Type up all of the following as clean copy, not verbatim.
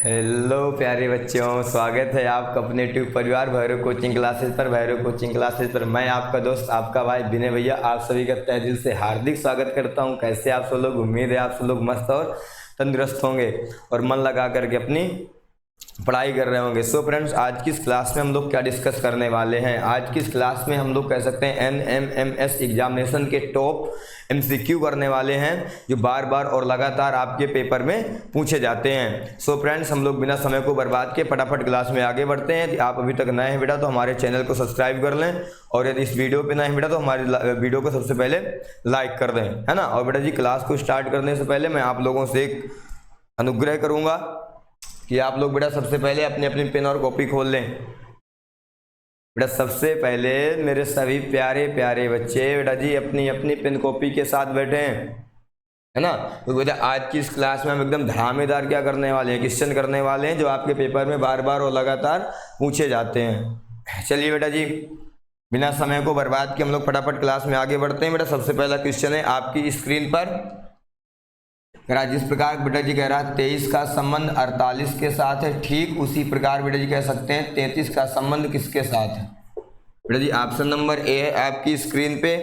Hello प्यारे बच्चों, स्वागत है आपका अपने ट्यूब परिवार भैरव कोचिंग क्लासेस पर। भैरव कोचिंग क्लासेस पर मैं आपका दोस्त, आपका भाई विनय भैया आप सभी का तहे दिल से हार्दिक स्वागत करता हूं। कैसे आप सब लोग? उम्मीद है आप सब लोग मस्त और तंदुरुस्त होंगे और मन लगा करके अपनी पढ़ाई कर रहे होंगे। सो फ्रेंड्स, आज की इस क्लास में हम लोग क्या डिस्कस करने वाले हैं? आज की इस क्लास में हम लोग कह सकते हैं NMMS एग्जामिनेशन के टॉप MCQ करने वाले हैं, जो बार बार और लगातार आपके पेपर में पूछे जाते हैं। सो फ्रेंड्स, हम लोग बिना समय को बर्बाद किए फटाफट क्लास में आगे बढ़ते हैं। आप अभी तक नए हैं बेटा तो हमारे चैनल को सब्सक्राइब कर लें, और यदि इस वीडियो पे नए हैं बेटा तो हमारी वीडियो को सबसे पहले लाइक कर दें, है ना। और बेटा जी, क्लास को स्टार्ट करने से पहले मैं आप लोगों से एक अनुग्रह करूँगा कि आप लोग बेटा सबसे पहले अपनी अपनी पेन और कॉपी खोल लें। बेटा सबसे पहले मेरे सभी प्यारे प्यारे बच्चे बेटा जी अपनी अपनी पेन कॉपी के साथ बैठे हैं, है ना। तो बेटा आज की इस क्लास में हम एकदम धमाकेदार क्या करने वाले हैं, क्वेश्चन करने वाले हैं जो आपके पेपर में बार बार और लगातार पूछे जाते हैं। चलिए बेटा जी, बिना समय को बर्बाद किए हम लोग फटाफट क्लास में आगे बढ़ते हैं। बेटा सबसे पहला क्वेश्चन है आपकी स्क्रीन पर, कह रहा जिस प्रकार बेटा जी कह रहा 23 का संबंध 48 के साथ है, ठीक उसी प्रकार बेटा जी कह सकते हैं 33 का संबंध किसके साथ है? बेटा जी ऑप्शन नंबर ए है आपकी स्क्रीन पे,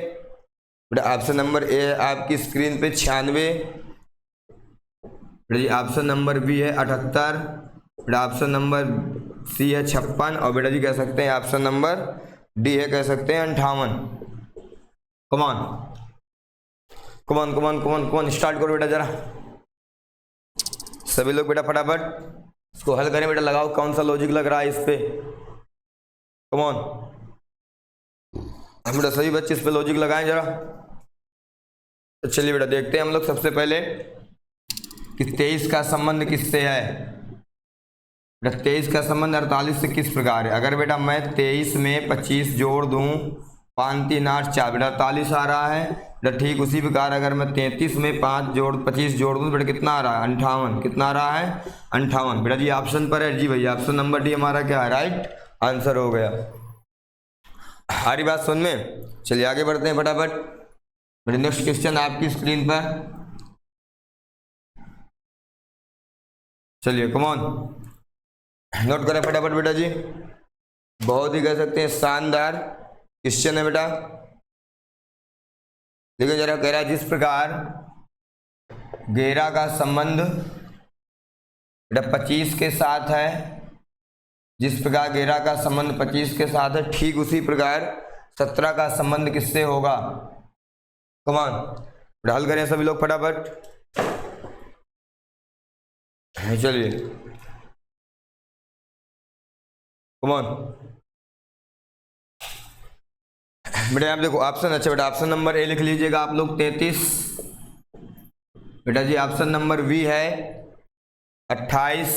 बेटा ऑप्शन नंबर ए है आपकी स्क्रीन पे 96, बेटा जी ऑप्शन नंबर बी है 78, बेटा ऑप्शन नंबर सी है 56, और बेटा जी कह सकते हैं ऑप्शन नंबर डी है कह सकते हैं 58। कमान कमान कमान कमान कमान स्टार्ट करो बेटा जरा, सभी लोग बेटा फटाफट इसको हल करें। बेटा लगाओ कौन सा लॉजिक लग रहा है इस पे, कमान हम बेटा सभी बच्चे इस पे लॉजिक लगाएं जरा। तो चलिए बेटा देखते हैं हम लोग सबसे पहले कि 23 का संबंध किससे है। बेटा 23 का संबंध 48 से किस प्रकार है? अगर बेटा मैं 23 में 25 जोड़ दूं, 5 3 8 4, बेटा 48 आ रहा है। बेटा ठीक उसी प्रकार अगर मैं 33 में 25 जोड़ दूं, बेटा कितना आ रहा है? 58। कितना आ रहा है? 58। बेटा जी ऑप्शन पर है जी भैया, ऑप्शन नंबर डी हमारा क्या है? राइट आंसर हो गया। हमारी बात सुन में, चलिए आगे बढ़ते हैं फटाफट। बेटा नेक्स्ट क्वेश्चन आपकी स्क्रीन पर, चलिए कमॉन नोट करें फटाफट बेटा जी। बहुत ही कह सकते हैं शानदार क्वेश्चन है बेटा। देखिए जरा, कह रहा है जिस प्रकार गेरा का संबंध बेटा 25 के साथ है, जिस प्रकार गेरा का संबंध 25 के साथ है, ठीक उसी प्रकार 17 का संबंध किससे होगा? कमान बेटा हल करें सभी लोग फटाफट। चलिए कमान बेटा आप देखो ऑप्शन, अच्छा बेटा ऑप्शन नंबर ए लिख लीजिएगा आप लोग 33, बेटा जी ऑप्शन नंबर बी है 28,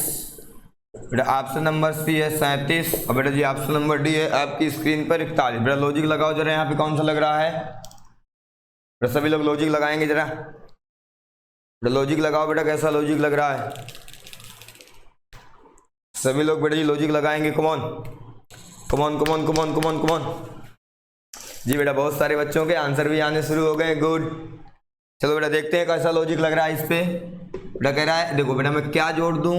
बेटा ऑप्शन नंबर सी है 37, और बेटा जी ऑप्शन नंबर डी है आपकी स्क्रीन पर 41। बेटा लॉजिक लगाओ जरा, यहाँ पे कौन सा लग रहा है? बेटा सभी लोग लॉजिक लगाएंगे जरा, बेटा लॉजिक लगाओ बेटा, कैसा लॉजिक लग रहा है? सभी लोग बेटा जी लॉजिक लगाएंगे। Come on come on come on come on come on come on जी बेटा बहुत सारे बच्चों के आंसर भी आने शुरू हो गए, गुड। चलो बेटा देखते हैं कैसा लॉजिक लग रहा है इस पे। बेटा कह रहा है देखो बेटा मैं क्या जोड़ दूं,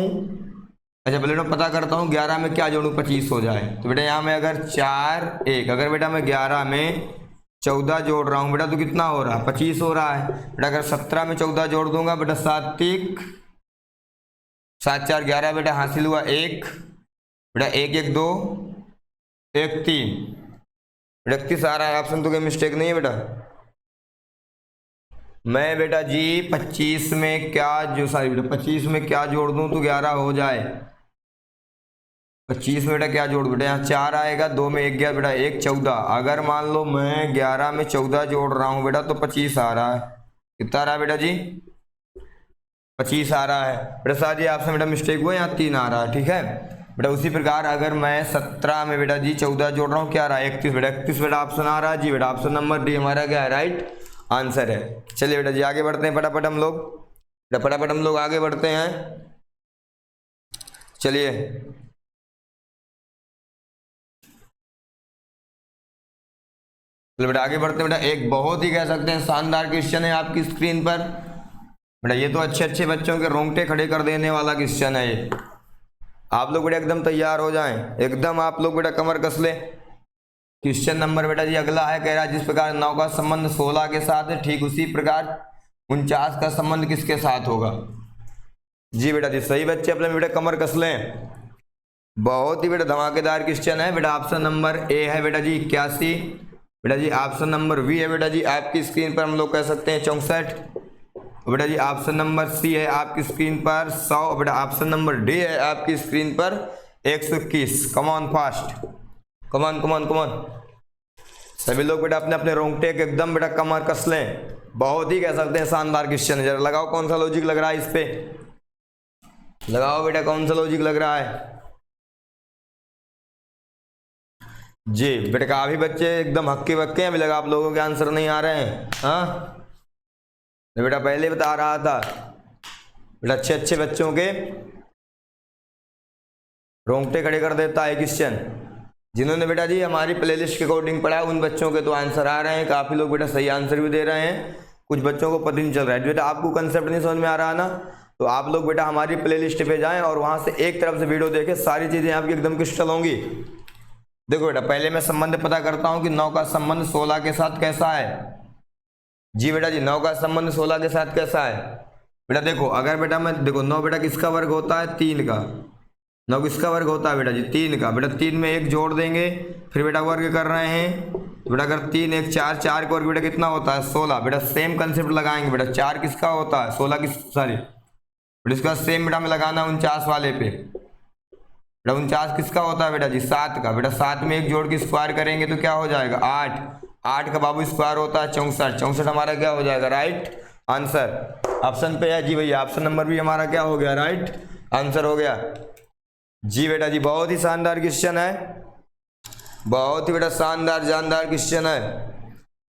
अच्छा पहले मैं पता करता हूँ 11 में क्या जोड़ूं 25 हो जाए। तो बेटा यहाँ में अगर 4 1, अगर बेटा मैं 11 में 14 जोड़ रहा हूँ बेटा तो कितना हो रहा है? 25 हो रहा है। बेटा अगर 17 में 14 जोड़ दूंगा बेटा 7 3 7 4 11, बेटा हासिल हुआ 1, बेटा 1 1 2 1 3, 31 आ रहा है। ऑप्शन तो कोई मिस्टेक नहीं है बेटा। मैं बेटा जी 25 में क्या जो सारी बेटा 25 में क्या जोड़ दूं तो 11 हो जाए? 25 में बेटा क्या जोड़, बेटा यहाँ 4 आएगा, 2 में 1 गया बेटा 1 14। अगर मान लो मैं 11 में 14 जोड़ रहा हूँ बेटा तो 25 आ रहा है। कितना आ रहा है बेटा जी? 25 आ रहा है। बेटा साथ ही आपसे बेटा मिस्टेक हुआ, यहाँ 3 आ रहा है, ठीक है बेटा। उसी प्रकार अगर मैं 17 में बेटा जी 14 जोड़ रहा हूँ, क्या आ रहा है? 31। बेटा 31 बेटा ऑप्शन आ रहा है जी, बेटा ऑप्शन नंबर डी हमारा क्या है? राइट आंसर है। चलिए बेटा जी आगे बढ़ते हैं फटाफट हम लोग, बेटा फटाफट हम लोग आगे बढ़ते हैं। चलिए बेटा आगे बढ़ते हैं बेटा। एक बहुत ही कह सकते हैं शानदार क्वेश्चन है आपकी स्क्रीन पर, बेटा ये तो अच्छे अच्छे बच्चों के रोंगटे खड़े कर देने वाला क्वेश्चन है ये। आप लोग बेटा एकदम तैयार हो जाएं, एकदम आप लोग बेटा कमर कस लें। क्वेश्चन नंबर बेटा जी अगला है, कह रहा है जिस प्रकार 9 का संबंध 16 के साथ है ठीक उसी प्रकार 49 का संबंध किसके साथ होगा। जी बेटा जी सही बच्चे अपने बेटा कमर कस लें। बहुत ही बेटा धमाकेदार क्वेश्चन है बेटा। ऑप्शन नंबर ए है बेटा जी 81, बेटा जी ऑप्शन नंबर बी है बेटा जी आपकी स्क्रीन पर हम लोग कह सकते हैं 64, बेटा जी ऑप्शन नंबर सी है आपकी स्क्रीन पर 100, बेटा ऑप्शन नंबर डी है आपकी स्क्रीन पर 121। Come on fast, come on come on come on. सभी लोग बेटा अपने अपने रोंगटे के एकदम बेटा कमर कस लें। बहुत ही कह सकते हैं शानदार क्वेश्चन है। जरा लगाओ कौन सा लॉजिक लग रहा है इस पे, लगाओ बेटा कौन सा लॉजिक लग रहा है। जी बेटा काफी बच्चे एकदम हक्के बक्के हैं, अभी लगा आप लोगों के आंसर नहीं आ रहे हैं। हाँ बेटा पहले बता रहा था बेटा अच्छे अच्छे बच्चों के रोंगटे खड़े कर देता है क्वेश्चन। जिन्होंने बेटा जी हमारी प्लेलिस्ट के अकॉर्डिंग पढ़ा उन बच्चों के तो आंसर आ रहे हैं, काफी लोग बेटा सही आंसर भी दे रहे हैं, कुछ बच्चों को पता नहीं चल रहा है। बेटा आपको कंसेप्ट नहीं समझ में आ रहा ना, तो आप लोग बेटा हमारी प्लेलिस्ट पे जाएं और वहां से एक तरफ से वीडियो देखें, सारी चीजें आपकी एकदम क्रिस्टल होंगी। देखो बेटा पहले मैं संबंध पता करता हूं कि 9 का संबंध 16 के साथ कैसा है। जी बेटा जी 9 का संबंध 16 के साथ कैसा है। बेटा देखो अगर बेटा मैं देखो 9 बेटा किसका वर्ग होता है 3 का, 9 किसका वर्ग होता है बेटा जी 3 का। बेटा 3 में 1 जोड़ देंगे, फिर बेटा वर्ग कर रहे हैं, तो बेटा अगर 3 1 4, 4 का वर्ग बेटा कितना होता है 16। बेटा सेम कंसेप्ट लगाएंगे बेटा 4 किसका होता है 16 किस सॉरी बेटा इसका सेम बेटा में लगाना 49 वाले पे। बेटा 49 किसका होता है बेटा जी 7 का। बेटा 7 में 1 जोड़ के स्क्वायर करेंगे तो क्या हो जाएगा 8, 8 का बाबू स्क्वायर होता है 64, 64 हमारा क्या हो जाएगा राइट आंसर। ऑप्शन पे है जी भैया, ऑप्शन नंबर भी हमारा क्या हो गया राइट आंसर हो गया। जी बेटा जी बहुत ही शानदार क्वेश्चन है, बहुत ही बेटा शानदार जानदार क्वेश्चन है।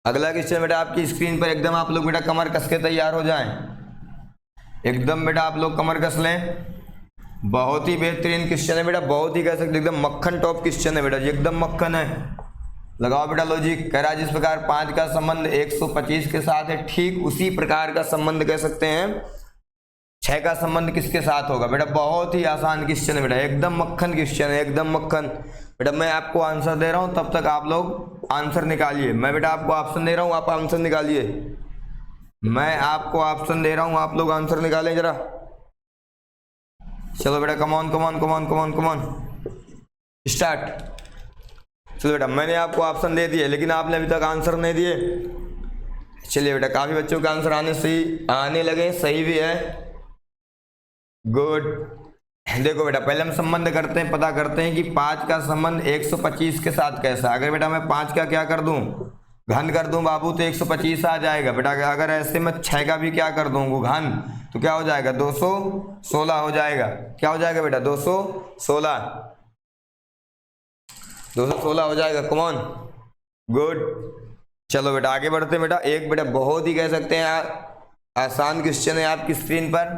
अगला क्वेश्चन बेटा आपकी स्क्रीन पर एकदम आप लोग बेटा कमर कस के तैयार हो जाएं, एकदम बेटा आप लोग कमर कस लें। बहुत ही बेहतरीन क्वेश्चन है बेटा, बहुत ही कह सकते एकदम मक्खन टॉप क्वेश्चन है बेटा जी, एकदम मक्खन है। लगाओ बेटा लॉजिक। कह रहा है जिस प्रकार 5 का संबंध 125 के साथ है ठीक उसी प्रकार का संबंध कह सकते हैं 6 का संबंध किसके साथ होगा। बेटा बहुत ही आसान क्वेश्चन है बेटा, एकदम मक्खन क्वेश्चन है, एकदम मक्खन। बेटा मैं आपको आंसर दे रहा हूं तब तक आप लोग आंसर निकालिए। मैं बेटा आपको ऑप्शन दे रहा हूं आप आंसर निकालिए, मैं आपको ऑप्शन दे रहा हूं आप लोग आंसर निकालें जरा। चलो बेटा come on come on come on come on come on start. चलो बेटा मैंने आपको ऑप्शन दे दिए लेकिन आपने अभी तक आंसर नहीं दिए। चलिए बेटा काफी बच्चों के आंसर आने लगे, सही भी है, गुड। देखो बेटा पहले हम संबंध करते हैं, पता करते हैं कि 5 का संबंध 125 के साथ कैसा। अगर बेटा मैं 5 का क्या कर दूं घन कर दूं बाबू तो 125 आ जाएगा। बेटा अगर ऐसे मैं 6 का भी क्या कर दूंगा घन तो क्या हो जाएगा 216 हो जाएगा। क्या हो जाएगा बेटा 216 हो जाएगा। Come on good. चलो बेटा आगे बढ़ते हैं बेटा। एक बेटा बहुत ही कह सकते हैं आसान क्वेश्चन है आपकी स्क्रीन पर,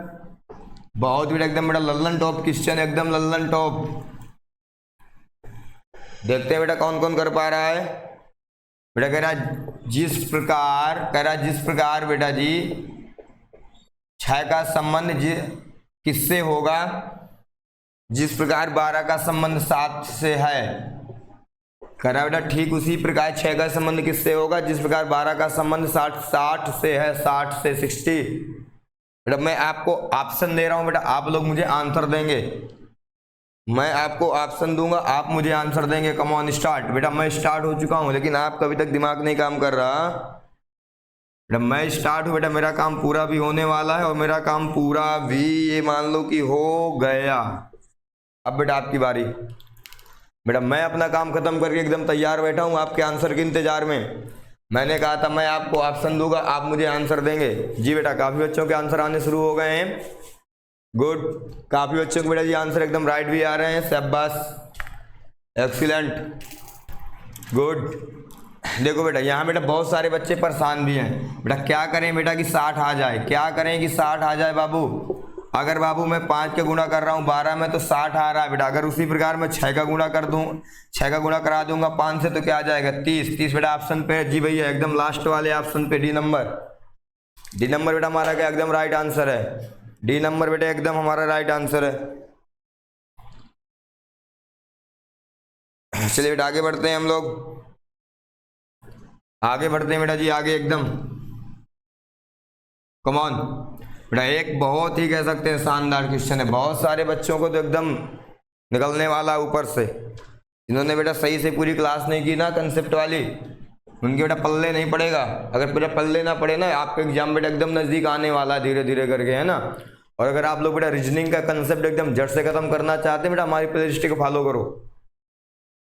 बहुत बेटा एकदम बेटा लल्लन टॉप क्वेश्चन, एकदम लल्लन टॉप। देखते हैं बेटा कौन कौन कर पा रहा है। बेटा कह रहा है जिस प्रकार बेटा जी 6 का संबंध किससे होगा जिस प्रकार 12 का संबंध 7 से है। कह रहा है बेटा ठीक उसी प्रकार 6 का संबंध किससे होगा जिस प्रकार 12 का संबंध 60 से है, 60 से 60। बेटा मैं आपको ऑप्शन दे रहा हूं बेटा, आप लोग मुझे आंसर देंगे। मैं आपको ऑप्शन दूंगा, आप मुझे आंसर देंगे। Come on start. बेटा मैं स्टार्ट हो चुका हूं लेकिन आपका अभी तक दिमाग नहीं काम कर रहा। बेटा मैं स्टार्ट हूं बेटा, मेरा काम पूरा भी होने वाला है और मेरा काम पूरा भी ये मान लो कि हो गया। अब बेटा आपकी बारी। बेटा मैं अपना काम खत्म करके एकदम तैयार बैठा हूं आपके आंसर के इंतजार में। मैंने कहा था मैं आपको ऑप्शन दूंगा, आप मुझे आंसर देंगे। जी बेटा काफी बच्चों के आंसर आने शुरू हो गए हैं, गुड। काफी बच्चों को बेटा जी आंसर एकदम राइट भी आ रहे हैं, शाबाश, एक्सीलेंट, गुड। देखो बेटा यहाँ बेटा बहुत सारे बच्चे परेशान भी हैं। बेटा क्या करें बेटा कि 60 आ जाए, क्या करें कि 60 आ जाए बाबू। अगर बाबू मैं 5 का गुणा कर रहा हूँ 12 में तो 60 आ रहा है बेटा। अगर उसी प्रकार मैं 6 का गुणा कर दूं, 6 का गुणा करा दूंगा 5 से तो क्या आ जाएगा 30 बेटा ऑप्शन पे। जी भैया एकदम लास्ट वाले ऑप्शन पे डी नंबर बेटा हमारा क्या एकदम राइट आंसर है। डी नंबर बेटा एकदम हमारा राइट आंसर है। चलिए बेटा आगे बढ़ते हैं हम लोग, आगे बढ़ते हैं बेटा जी, आगे एकदम कमॉन बेटा। एक बहुत ही कह सकते हैं शानदार क्वेश्चन है, बहुत सारे बच्चों को तो एकदम निकलने वाला ऊपर से। इन्होंने बेटा सही से पूरी क्लास नहीं की ना कंसेप्ट वाली, उनके बेटा पल्ले नहीं पड़ेगा। अगर बेटा पल्ले ना पड़े ना, आपका एग्जाम बेटा एकदम नजदीक आने वाला है धीरे धीरे करके, है ना। और अगर आप लोग बेटा रीजनिंग का कंसेप्ट एकदम जड़ से खत्म करना चाहते हैं बेटा, हमारी प्लेलिस्ट को फॉलो करो,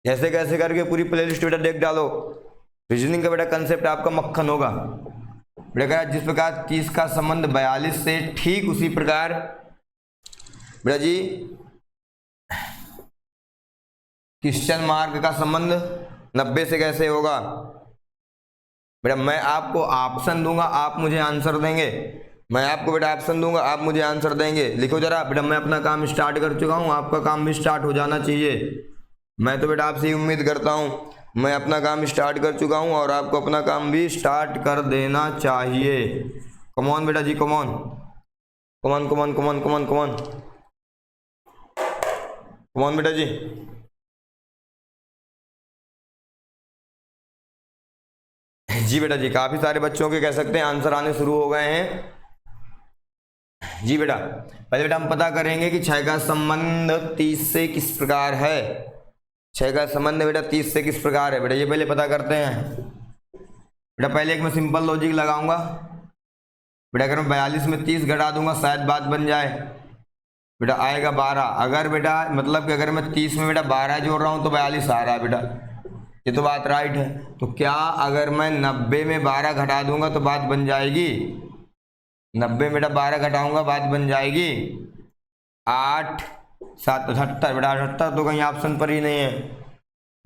ऐसे कैसे करके पूरी प्लेलिस्ट बेटा देख डालो। रीजनिंग का बेटा कंसेप्ट आपका मक्खन होगा बेटा। जिस प्रकार 30 का संबंध 42 से, ठीक उसी प्रकार बेटा जी क्वेश्चन मार्क का संबंध 90 से कैसे होगा बेटा। मैं आपको ऑप्शन दूंगा, आप मुझे आंसर देंगे। मैं आपको बेटा ऑप्शन दूंगा, आप मुझे आंसर देंगे। लिखो जरा बेटा, मैं अपना काम स्टार्ट कर चुका हूं, आपका काम भी स्टार्ट हो जाना चाहिए। मैं तो बेटा आपसे उम्मीद करता हूं, मैं अपना काम स्टार्ट कर चुका हूं और आपको अपना काम भी स्टार्ट कर देना चाहिए। कमॉन बेटा जी, come on come on come on come on come on come on come on बेटा जी। जी बेटा जी, काफी सारे बच्चों के कह सकते हैं आंसर आने शुरू हो गए हैं। जी बेटा, पहले बेटा हम पता करेंगे कि 6 का संबंध 30 से किस प्रकार है। 6 का संबंध बेटा 30 से किस प्रकार है बेटा, ये पहले पता करते हैं बेटा। पहले एक मैं सिंपल लॉजिक लगाऊंगा बेटा। अगर मैं 42 में 30 घटा दूंगा शायद बात बन जाए बेटा, आएगा 12। अगर बेटा मतलब कि अगर मैं 30 में बेटा 12 जोड़ रहा हूं तो 42 आ रहा है बेटा, ये तो बात राइट है। तो क्या अगर मैं 90 में 12 घटा दूंगा तो बात बन जाएगी? 90 बेटा 12 घटाऊंगा बात बन जाएगी 8 7 78 बेटा। 78 तो कहीं ऑप्शन पर ही नहीं है,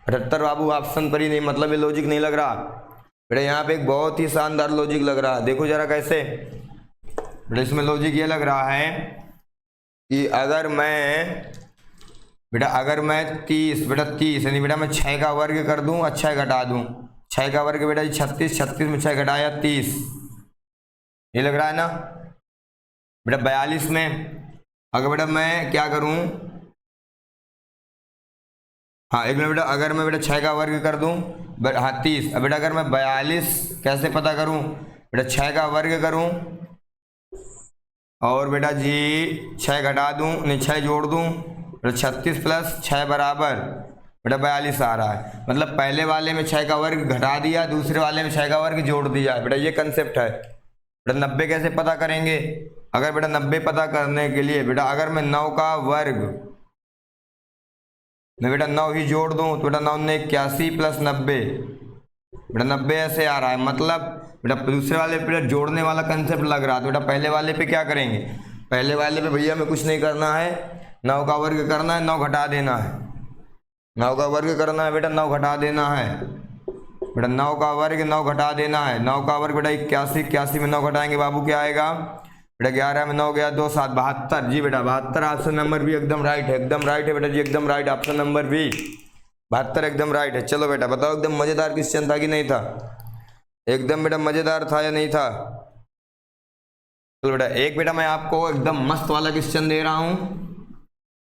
78 बाबू ऑप्शन पर ही नहीं, मतलब ये लॉजिक नहीं लग रहा बेटा। यहाँ पे एक बहुत ही शानदार लॉजिक लग रहा है, देखो जरा कैसे बेटा। इसमें लॉजिक ये लग रहा है कि अगर मैं 30 बेटा 30 यानी बेटा मैं 6 का वर्ग कर दूं, अच्छा घटा दूं, 6 का वर्ग बेटा 36, 36 में 6 घटाया 30, ये लग रहा है ना बेटा। 42 में अगर बेटा मैं क्या करूं, हाँ एक मिनट बेटा, अगर मैं बेटा 6 का वर्ग कर दूं हाँ 30। अब बेटा अगर मैं 42 कैसे पता करूं बेटा, 6 का वर्ग करूं और बेटा जी 6 घटा दूं नहीं 6 जोड़ दूं बेटा, 36 प्लस 6 बराबर बेटा 42 आ रहा है। मतलब पहले वाले में 6 का वर्ग घटा दिया, दूसरे वाले में 6 का वर्ग जोड़ दिया बेटा, ये कंसेप्ट है बेटा। 90 कैसे पता करेंगे, अगर बेटा 90 पता करने के लिए बेटा अगर मैं 9 का वर्ग मैं बेटा 9 ही जोड़ दूं तो बेटा 9 ने 81 प्लस 90 बेटा 90 ऐसे आ रहा है। मतलब बेटा दूसरे वाले पे जोड़ने वाला कंसेप्ट लग रहा है, तो बेटा पहले वाले पे क्या करेंगे, पहले वाले पे भैया हमें कुछ नहीं करना है, 9 का वर्ग करना है, 9 घटा देना है। 9 का वर्ग करना है बेटा, 9 घटा देना है बेटा। 9 का वर्ग 9 घटा देना है, 9 का वर्ग बेटा 81, 81 में 9 घटाएंगे बाबू क्या आएगा बेटा, 11 में 9 गया 2 7 72। जी बेटा 72 ऑप्शन नंबर भी एकदम राइट है, एकदम राइट है बेटा जी, एकदम राइट। ऑप्शन नंबर भी 72 एकदम राइट है। चलो बेटा बताओ एकदम मजेदार क्वेश्चन था कि नहीं था, एकदम बेटा मजेदार था या नहीं था। चलो बेटा एक बेटा मैं आपको एकदम मस्त वाला क्वेश्चन दे रहा हूं,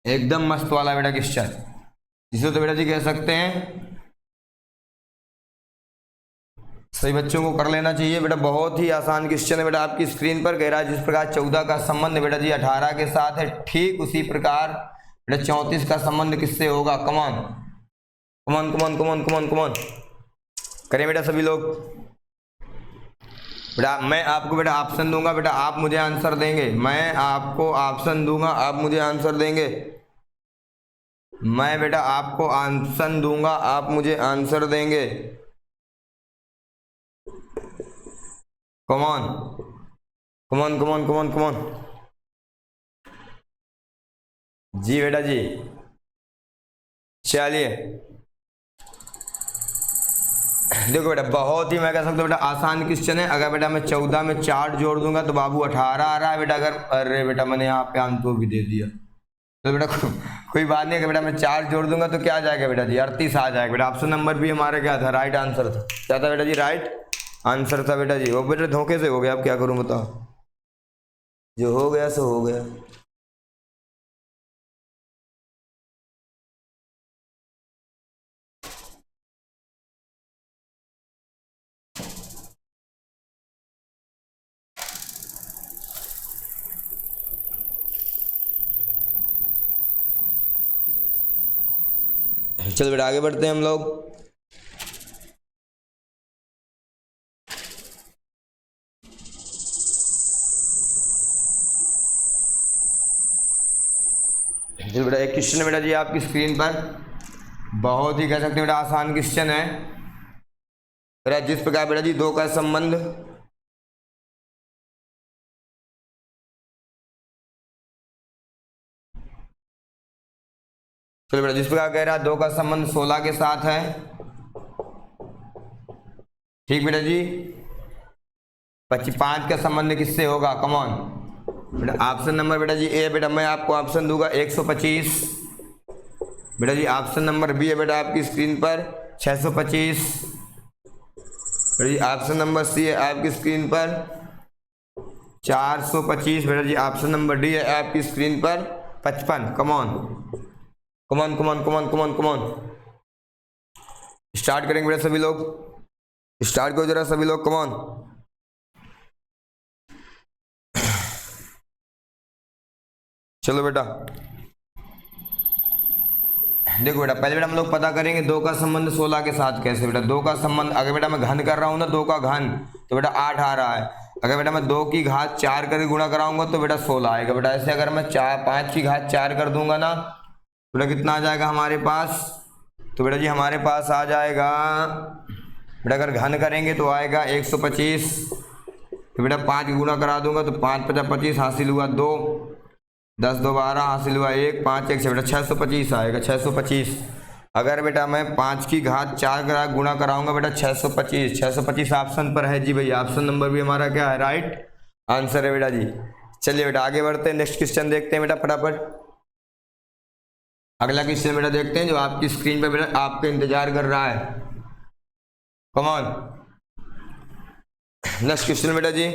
एकदम मस्त वाला बेटा क्वेश्चन, जिसे तो बेटा जी कह सकते हैं सही बच्चों को कर लेना चाहिए बेटा। बहुत ही आसान क्वेश्चन है बेटा, आपकी स्क्रीन पर कह रहा है जिस प्रकार 14 का संबंध बेटा जी 18 के साथ है, ठीक उसी प्रकार बेटा 34 का संबंध किससे होगा। Come on come on come on come on come on come on करें बेटा सभी लोग। बेटा मैं आपको बेटा ऑप्शन दूंगा बेटा, आप मुझे आंसर देंगे। मैं आपको ऑप्शन दूंगा, आप मुझे आंसर देंगे। मैं बेटा आपको ऑप्शन दूंगा, आप मुझे आंसर देंगे। Come on come on come on come on come on जी बेटा जी। चलिए देखो बेटा बहुत ही मैं कह सकता हूँ बेटा आसान क्वेश्चन है। अगर बेटा मैं 14 में 4 जोड़ दूंगा तो बाबू 18 आ रहा है बेटा। अगर अरे बेटा मैंने यहाँ पे आंसर भी दे दिया, तो बेटा कोई बात नहीं। अगर बेटा मैं 4 जोड़ दूंगा तो क्या आ जाएगा बेटा जी 38 आ जाएगा बेटा। ऑप्शन नंबर भी हमारा क्या था, राइट आंसर था। क्या था बेटा जी, राइट आंसर था बेटा जी। वो बेटा धोखे से हो गया, अब क्या करूँ बताओ, जो हो गया सो हो गया। चलो बेटा आगे बढ़ते हैं हम लोग। चलो बेटा एक क्वेश्चन है बेटा जी आपकी स्क्रीन पर, बहुत ही कह सकते हैं बेटा आसान क्वेश्चन है बेटा। जिस प्रकार बेटा जी दो का संबंध चलो बेटा जिस प्रकार कह रहा है दो का संबंध 16 के साथ है, ठीक बेटा जी। 5 का संबंध किससे होगा, कमॉन बेटा। ऑप्शन नंबर बेटा जी ए बेटा मैं आपको ऑप्शन दूंगा 125 बेटा जी। ऑप्शन नंबर बी है बेटा आपकी स्क्रीन पर 625 बेटा जी। ऑप्शन नंबर सी है आपकी स्क्रीन पर 425 बेटा जी। ऑप्शन नंबर डी है आपकी स्क्रीन पर 55। Come on come on come on come on come on come on, start करेंगे बेटा सभी लोग, स्टार्ट करो जरा सभी लोग, कमॉन। चलो बेटा देखो बेटा पहले बेटा हम लोग पता करेंगे दो का संबंध 16 के साथ कैसे बेटा। दो का संबंध अगर बेटा मैं घन कर रहा हूँ ना, दो का घन तो बेटा 8 आ रहा है। अगर बेटा मैं 2 की घात 4 करके गुणा कराऊंगा तो बेटा 16 आएगा बेटा। ऐसे अगर मैं 5 की घात 4 कर दूंगा ना तो बेटा कितना आ जाएगा हमारे पास, तो बेटा जी हमारे पास आ जाएगा बेटा अगर घन करेंगे तो आएगा 125। तो बेटा 5 की गुणा करा दूंगा तो 5 × 25 हासिल हुआ 2, 10 × 2 12 हासिल हुआ 1, 5 1 से बेटा 625 आएगा 625। अगर बेटा मैं 5 की घात 4 करा गुणा कराऊंगा बेटा 625, 625 ऑप्शन पर है जी भैया। ऑप्शन नंबर भी हमारा क्या है, राइट आंसर है बेटा जी। चलिए बेटा आगे बढ़ते हैं, नेक्स्ट क्वेश्चन देखते हैं बेटा फटाफट। अगला क्वेश्चन बेटा देखते हैं जो आपकी स्क्रीन पर बेटा आपका इंतजार कर रहा है। कम ऑन, नेक्स्ट क्वेश्चन बेटा जी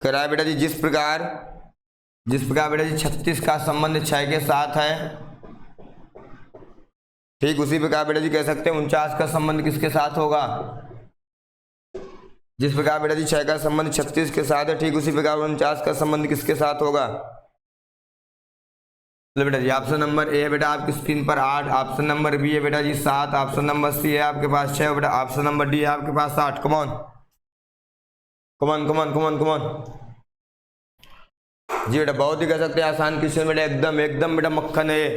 कह रहा है बेटा जी जिस प्रकार बेटा जी 36 का संबंध 6 के साथ है, ठीक उसी प्रकार बेटा जी कह सकते हैं 49 का संबंध किसके साथ होगा। जिस प्रकार बेटा जी 6 का संबंध 36 के साथ है, ठीक उसी प्रकार 49 का संबंध किसके साथ होगा। चलो बेटा जी ऑप्शन नंबर ए है बेटा आपकी स्क्रीन पर 8, ऑप्शन नंबर बी है बेटा जी 7, ऑप्शन नंबर सी है आपके पास 6 बेटा, ऑप्शन नंबर डी है आपके पास 8। Come on come on come on come on come on जी बेटा बहुत ही कह सकते हैं आसान क्वेश्चन बेटा, एकदम एकदम बेटा मक्खन है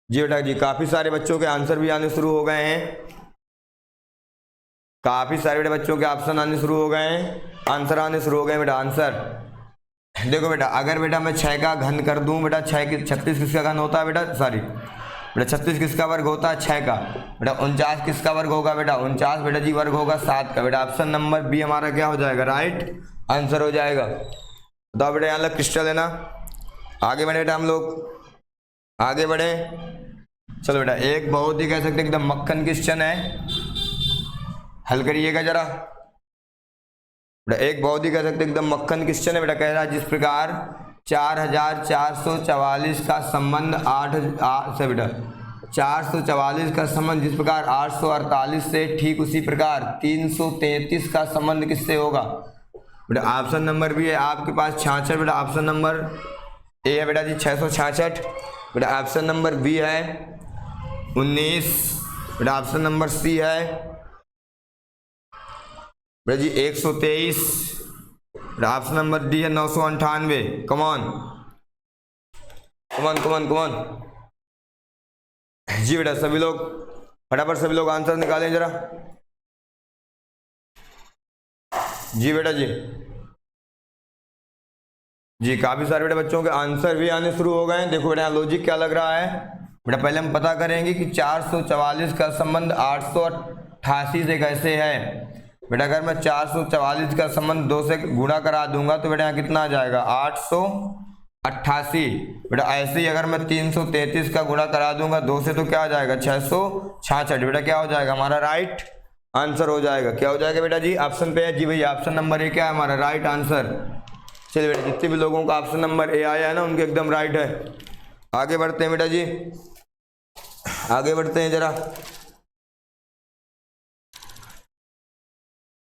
जी बेटा जी। काफी सारे बच्चों के आंसर भी आने शुरू हो गए हैं, काफी सारे बेटा बच्चों के ऑप्शन आने शुरू हो गए हैं, आंसर आने शुरू हो गए बेटा। आंसर देखो बेटा अगर बेटा मैं 6 का घन कर दूं बेटा, 36 किसका घन होता है बेटा, सॉरी बेटा 36 किसका वर्ग होता है 6 का बेटा। 49 किसका वर्ग होगा बेटा, 49 बेटा जी वर्ग होगा 7 का बेटा। ऑप्शन नंबर बी हमारा क्या हो जाएगा, राइट आंसर हो जाएगा। बताओ बेटा यहाँ लग क्रिस्टल है ना। आगे बढ़े बेटा हम लोग, आगे बढ़े। चलो बेटा एक बहुत ही कह सकते एकदम मक्खन क्वेश्चन है, हल करिएगा जरा बेटा। एक बहुत ही कह सकते एकदम मक्खन क्वेश्चन है बेटा। कह रहा है जिस प्रकार 4444 का संबंध 8 से बेटा 444 का संबंध जिस प्रकार 848 से, ठीक उसी प्रकार 333 का संबंध किससे होगा बेटा। ऑप्शन नंबर भी है आपके पास 66 बेटा। ऑप्शन नंबर ए है बेटा जी 666 बेटा। ऑप्शन नंबर बी है 19 बेटा। ऑप्शन नंबर सी है बेटा जी 123 बेटा। ऑप्शन नंबर डी है 998। कमॉन कमॉन कमॉन कमॉन जी बेटा सभी लोग फटाफट सभी लोग आंसर निकालें जरा जी बेटा जी। काफी सारे बेटा बच्चों के आंसर भी आने शुरू हो गए हैं। देखो बेटा यहाँ लॉजिक क्या लग रहा है बेटा। पहले हम पता करेंगे कि 444 का संबंध 888 से कैसे है बेटा। अगर मैं 444 का संबंध 2 से गुणा करा दूंगा तो बेटा यहाँ कितना आ जाएगा 888 बेटा। ऐसे ही अगर मैं 333 का गुणा करा दूंगा 2 से तो क्या आ जाएगा 666 बेटा। क्या हो जाएगा हमारा राइट आंसर हो जाएगा। क्या हो जाएगा बेटा जी, ऑप्शन पे है जी भैया। ऑप्शन नंबर ए क्या है हमारा, राइट आंसर। चलिए बेटा जितने भी लोगों का ऑप्शन नंबर ए आया है ना उनके एकदम राइट है। आगे बढ़ते हैं बेटा जी, आगे बढ़ते हैं जरा,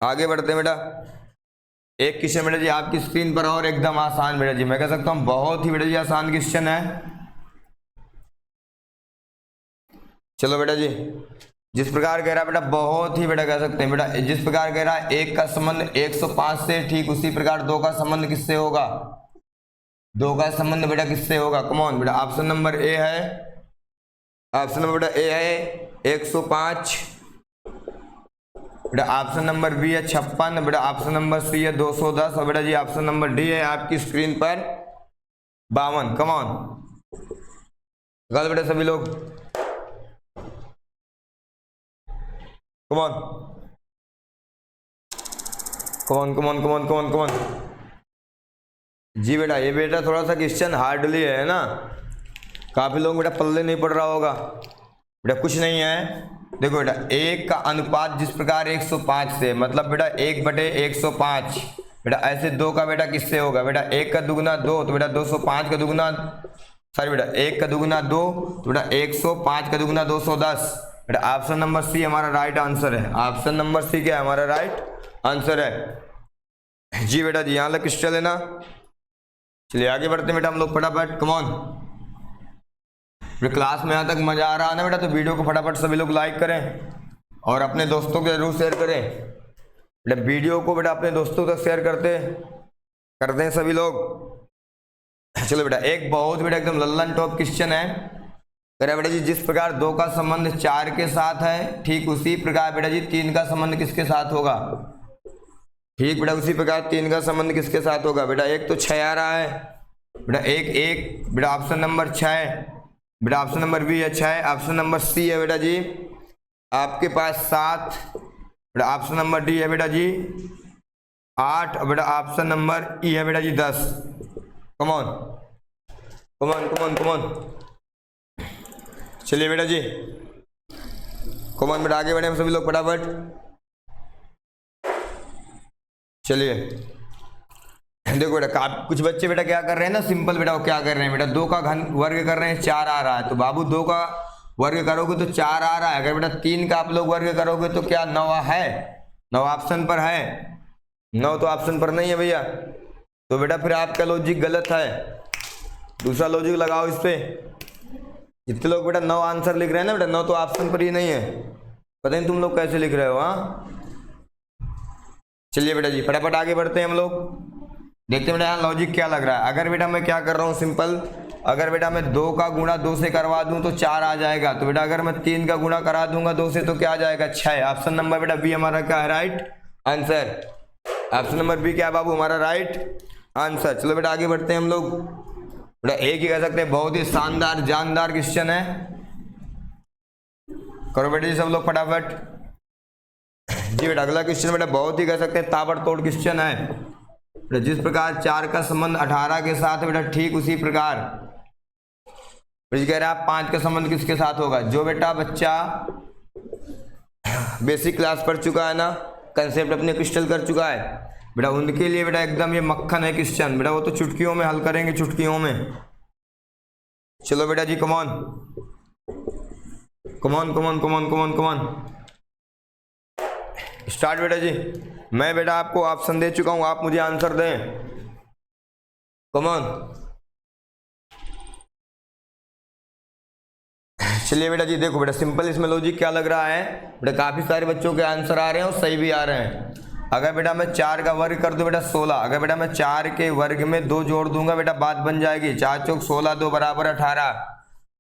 आगे बढ़ते हैं बेटा। एक क्वेश्चन बेटा जी आपकी स्क्रीन पर और एकदम आसान बेटा जी, मैं कह सकता हूं बहुत ही बेटा जी आसान क्वेश्चन है। चलो बेटा जी, जिस प्रकार कह रहा है बेटा, बहुत ही बेटा कह सकते हैं बेटा, जिस प्रकार कह रहा है 1 का संबंध 105 से, ठीक उसी प्रकार 2 का संबंध किससे होगा? 2 का संबंध बेटा किससे होगा? कम ऑन बेटा, ऑप्शन नंबर ए है, ऑप्शन नंबर बेटा ए है 105 बेटा, ऑप्शन नंबर बी है 56 बेटा, ऑप्शन नंबर सी है 210 और बेटा जी ऑप्शन नंबर डी है आपकी स्क्रीन पर 52। कम ऑन, गल बेटा सभी लोग, come on come on come on come on come on come on. जी बेटा, ये बेटा थोड़ा सा क्वेश्चन हार्डली है ना, काफी लोग बेटा पल्ले नहीं पड़ रहा होगा बेटा, कुछ नहीं है। देखो बेटा, 1 का अनुपात जिस प्रकार 105 से, मतलब बेटा 1/105 बेटा, ऐसे 2 का बेटा किससे होगा? बेटा 1 का दुगुना 2, तो बेटा 205 का दुगुना, सॉरी बेटा 1 का दुगुना 2, तो बेटा 105 का दुगुना 210 बेटा, ऑप्शन नंबर सी हमारा राइट आंसर है। ऑप्शन नंबर सी क्या है? हमारा राइट आंसर है। जी बेटा जी, यहाँ तक क्वेश्चन है ना। चलिए आगे बढ़ते हैं बेटा हम लोग फटाफट, कम ऑन। क्लास में यहाँ तक मजा आ रहा है ना बेटा, तो वीडियो को फटाफट सभी लोग लाइक करें और अपने दोस्तों को जरूर शेयर करें बेटा, वीडियो को बेटा अपने दोस्तों तक शेयर करते हैं सभी लोग। चलो बेटा, एक बहुत बेटा एकदम लल्लन टॉप क्वेश्चन है, कह रहा बेटा जी जिस प्रकार 2 का संबंध 4 के साथ है, ठीक उसी प्रकार बेटा जी 3 का संबंध किसके साथ होगा? ठीक बेटा, उसी प्रकार 3 का संबंध किसके साथ होगा? बेटा एक तो 6 आ रहा है बेटा, एक बेटा ऑप्शन नंबर 6 बेटा, ऑप्शन नंबर बी है 6, ऑप्शन नंबर सी है बेटा जी आपके पास 7 बेटा, ऑप्शन नंबर डी है बेटा जी 8 और बेटा ऑप्शन नंबर ई है बेटा जी 10। कम on come on come on come on. चलिए बेटा जी, कम ऑन बेटा, आगे बढ़े हम सभी लोग फटाफट। चलिए देखो बेटा, कुछ बच्चे बेटा क्या कर रहे हैं ना, सिंपल बेटा वो क्या कर रहे हैं बेटा, 2 का घन वर्ग कर रहे हैं, 4 आ रहा है, तो बाबू 2 का वर्ग करोगे तो 4 आ रहा है। अगर बेटा 3 का आप लोग वर्ग करोगे तो क्या 9 है? 9 ऑप्शन पर है, 9 तो ऑप्शन पर नहीं है भैया, तो बेटा फिर आपका लॉजिक गलत है, दूसरा लॉजिक लगाओ इस पे। जितने लोग बेटा 9 आंसर लिख रहे हैं ना बेटा, 9 तो ऑप्शन पर ही नहीं है, पता नहीं तुम लोग कैसे लिख रहे हो। हाँ चलिए बेटा जी, फटाफट आगे बढ़ते हैं हम लोग, देखते हैं बेटा यहाँ लॉजिक क्या लग रहा है। अगर बेटा मैं क्या कर रहा हूँ सिंपल, अगर बेटा मैं 2 का गुणा 2 से करवा दूं तो 4 आ जाएगा, तो बेटा अगर मैं 3 का गुणा करा दूंगा 2 से तो क्या आ जाएगा? 6। ऑप्शन नंबर बेटा बी हमारा क्या है? Right answer. Option number B क्या है बाबू? हमारा राइट आंसर। चलो बेटा आगे बढ़ते हैं हम लोग बेटा, एक ही कह सकते हैं बहुत ही शानदार जानदार क्वेश्चन है, करो बेटा जी सब लोग फटाफट। जी बेटा अगला क्वेश्चन बेटा बहुत ही कह सकते हैं ताबड़तोड़ क्वेश्चन है। जिस प्रकार 4 का संबंध 18 के साथ है बेटा, ठीक उसी प्रकार कह रहा है 5 का संबंध किसके साथ होगा? जो बेटा बच्चा बेसिक क्लास पढ़ चुका है ना, कंसेप्ट अपने क्रिस्टल कर चुका है बेटा, उनके लिए बेटा एकदम ये मक्खन है क्वेश्चन बेटा, वो तो चुटकियों में हल करेंगे, चुटकियों में। चलो बेटा जी come on come on come on come on come on come on, start बेटा जी। मैं बेटा आपको ऑप्शन दे चुका हूं, आप मुझे आंसर दें, कमॉन। चलिए बेटा जी देखो बेटा, सिंपल इसमें लॉजिक क्या लग रहा है बेटा, काफी सारे बच्चों के आंसर आ रहे हैं और सही भी आ रहे हैं। अगर बेटा मैं 4 का वर्ग कर दूं बेटा 16, अगर बेटा मैं 4 के वर्ग में 2 जोड़ दूंगा बेटा, बात बन जाएगी, 4 चौक 16, 2 बराबर 18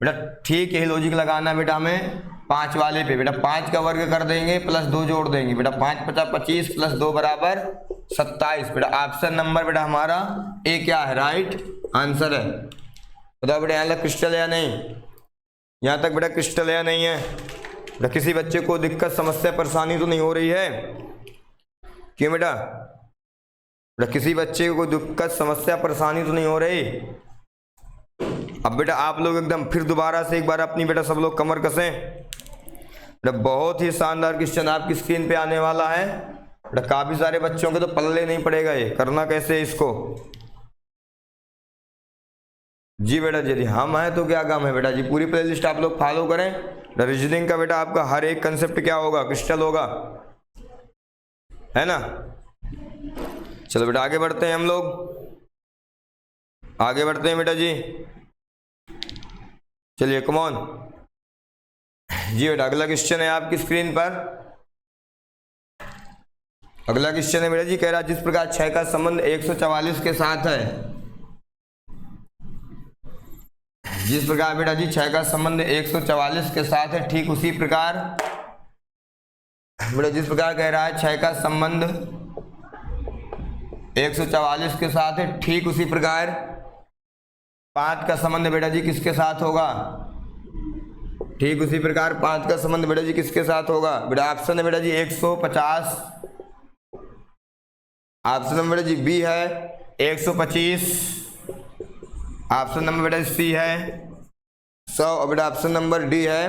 बेटा। ठीक यही लॉजिक लगाना बेटा हमें 5 वाले पे बेटा, 5 का वर्ग कर देंगे प्लस 2 जोड़ देंगे बेटा, 5 × 25 प्लस 2 बराबर 27 बेटा। ऑप्शन नंबर बेटा हमारा ए क्या है? राइट आंसर है। बताओ बेटा यहाँ तक क्रिस्टल है या नहीं? यहाँ तक बेटा क्रिस्टल है या नहीं है बेटा? किसी बच्चे को दिक्कत समस्या परेशानी तो नहीं हो रही है? क्यों बेटा? बेटा किसी बच्चे को दिक्कत समस्या परेशानी तो नहीं हो रही? अब बेटा आप लोग एकदम फिर दोबारा से एक बार अपनी बेटा सब लोग कमर कसें बेटा, बहुत ही शानदार क्वेश्चन आपकी स्क्रीन पे आने वाला है बेटा, काफी सारे बच्चों के तो पल्ले नहीं पड़ेगा ये करना कैसे इसको। जी बेटा जी हम हैं तो क्या काम है बेटा जी, पूरी प्लेलिस्ट आप लोग फॉलो करें। रीजनिंग का बेटा आपका हर एक कंसेप्ट क्या होगा? क्रिस्टल होगा, है ना। चलो बेटा आगे बढ़ते हैं हम लोग, आगे बढ़ते हैं बेटा जी। चलिए कम ऑन। जी बेटा अगला क्वेश्चन है आपकी स्क्रीन पर। अगला क्वेश्चन है बेटा जी, कह रहा है जिस प्रकार 6 का संबंध 144 के साथ है, जिस प्रकार बेटा जी 6 का संबंध 144 के साथ है, ठीक उसी प्रकार बेटा जिस प्रकार कह रहा है 6 का संबंध 144 के साथ है, ठीक उसी प्रकार 5 का संबंध बेटा जी किसके साथ होगा? ठीक उसी प्रकार 5 का संबंध बेटा जी किसके साथ होगा? बेटा ऑप्शन है बेटा जी 150, ऑप्शन नंबर बेटा जी बी है 125, ऑप्शन नंबर बेटा सी है 100 और बेटा ऑप्शन नंबर डी है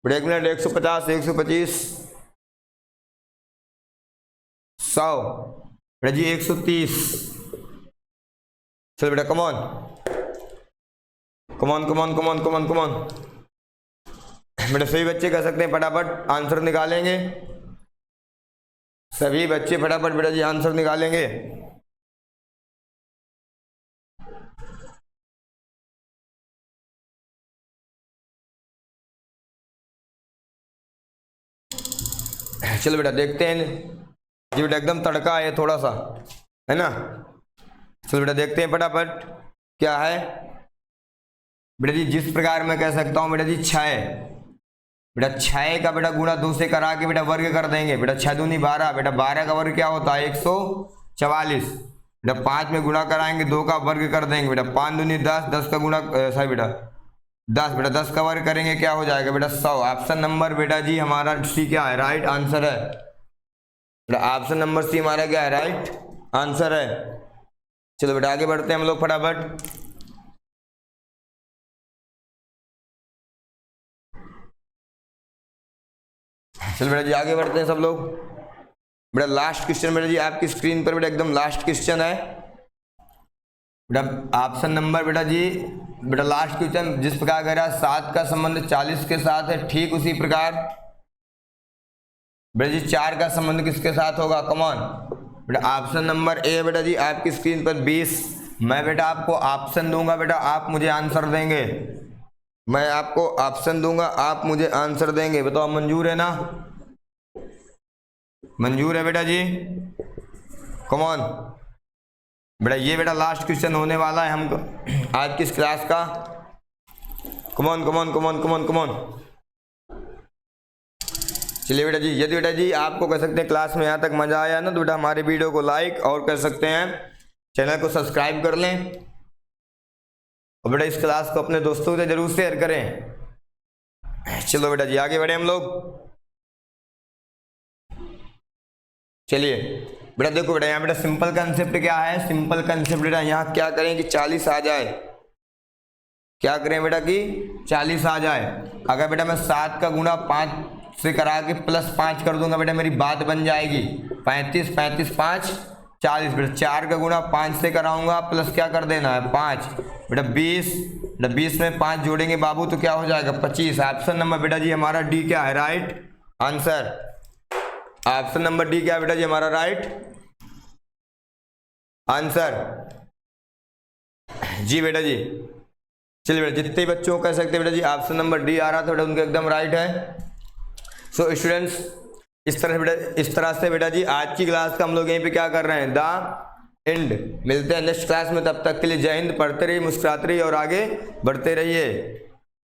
बेटा 1 मिनट 150, 125, 100 बेटा जी 130। चलो बेटा come on come on come on come on come on come on बेटा सभी बच्चे कर सकते हैं, फटाफट आंसर निकालेंगे। सभी बच्चे फटाफट बेटा जी आंसर निकालेंगे। चलो बेटा देखते हैं जी, बेटा एकदम तड़का है थोड़ा सा, है ना। चलो बेटा देखते हैं फटाफट क्या है बेटा जी। जिस प्रकार मैं कह सकता हूं बेटा जी 6, बेटा 6 का बेटा गुणा 2 से करा के बेटा वर्ग कर देंगे। बेटा 6 दूनी 12, बेटा 12 का वर्ग क्या होता है 144। बेटा 5 में गुणा कराएंगे, 2 का वर्ग कर देंगे। बेटा 5 दूनी 10, 10 का गुणा सॉरी बेटा 10, बेटा 10 का वर्ग करेंगे क्या हो जाएगा बेटा 100। ऑप्शन नंबर बेटा जी हमारा सी क्या है? राइट आंसर है। बेटा ऑप्शन नंबर सी हमारा क्या है? राइट आंसर है। चलो बेटा आगे बढ़ते हैं हम लोग फटाफट। चलो बेटा जी आगे बढ़ते हैं सब लोग। बेटा लास्ट क्वेश्चन बेटा जी आपकी स्क्रीन पर बेटा एकदम लास्ट क्वेश्चन है बेटा। ऑप्शन नंबर बेटा जी बेटा लास्ट क्वेश्चन, जिस प्रकार कह रहा है 7 का संबंध 40 के साथ है, ठीक उसी प्रकार बेटा जी 4 का संबंध किसके साथ होगा? कमॉन बेटा ऑप्शन नंबर ए बेटा जी आपकी स्क्रीन पर 20। मैं बेटा आपको ऑप्शन दूंगा, बेटा आप मुझे आंसर देंगे। मैं आपको ऑप्शन दूंगा, आप मुझे आंसर देंगे। बताओ मंजूर है ना? मंजूर है बेटा जी? कमॉन बेटा ये बेटा लास्ट क्वेश्चन होने वाला है हमको आज की इस क्लास का। Come on come on come on come on come on. चलिए बेटा जी, यदि बेटा जी आपको कह सकते हैं क्लास में यहाँ तक मजा आया ना, तो बेटा हमारे वीडियो को लाइक और कर सकते हैं, चैनल को सब्सक्राइब कर लें और बेटा इस क्लास को अपने दोस्तों से जरूर शेयर करें। चलो बेटा जी आगे बढ़े हम लोग। चलिए बेटा देखो बेटा यहाँ बेटा सिंपल कंसेप्ट क्या है? सिंपल कंसेप्ट बेटा यहाँ क्या करें कि 40 आ जाए। क्या करें बेटा कि 40 आ जाए। अगर बेटा मैं 7 का गुणा 5 से करा के प्लस 5 कर दूंगा बेटा मेरी बात बन जाएगी। 35 35 5 40 बेटा 4 का गुणा 5 से कराऊंगा प्लस क्या कर देना है 5 बेटा 20। बेटा 20 में 5 जोड़ेंगे बाबू तो क्या हो जाएगा 25। ऑप्शन नंबर बेटा जी हमारा डी क्या है? Right answer. Option number D क्या है बेटा जी हमारा? राइट आंसर जी बेटा जी। चलिए बेटा जितने बच्चों को कह सकते हैं बेटा जी ऑप्शन नंबर डी आ रहा था बेटा उनका एकदम राइट है। सो स्टूडेंट्स इस तरह से बेटा जी आज की क्लास का हम लोग यहीं पे क्या कर रहे हैं द एंड। मिलते हैं नेक्स्ट क्लास में, तब तक के लिए जय हिंद। पढ़ते रहिए, मुस्कुराते रहिए और आगे बढ़ते रहिए।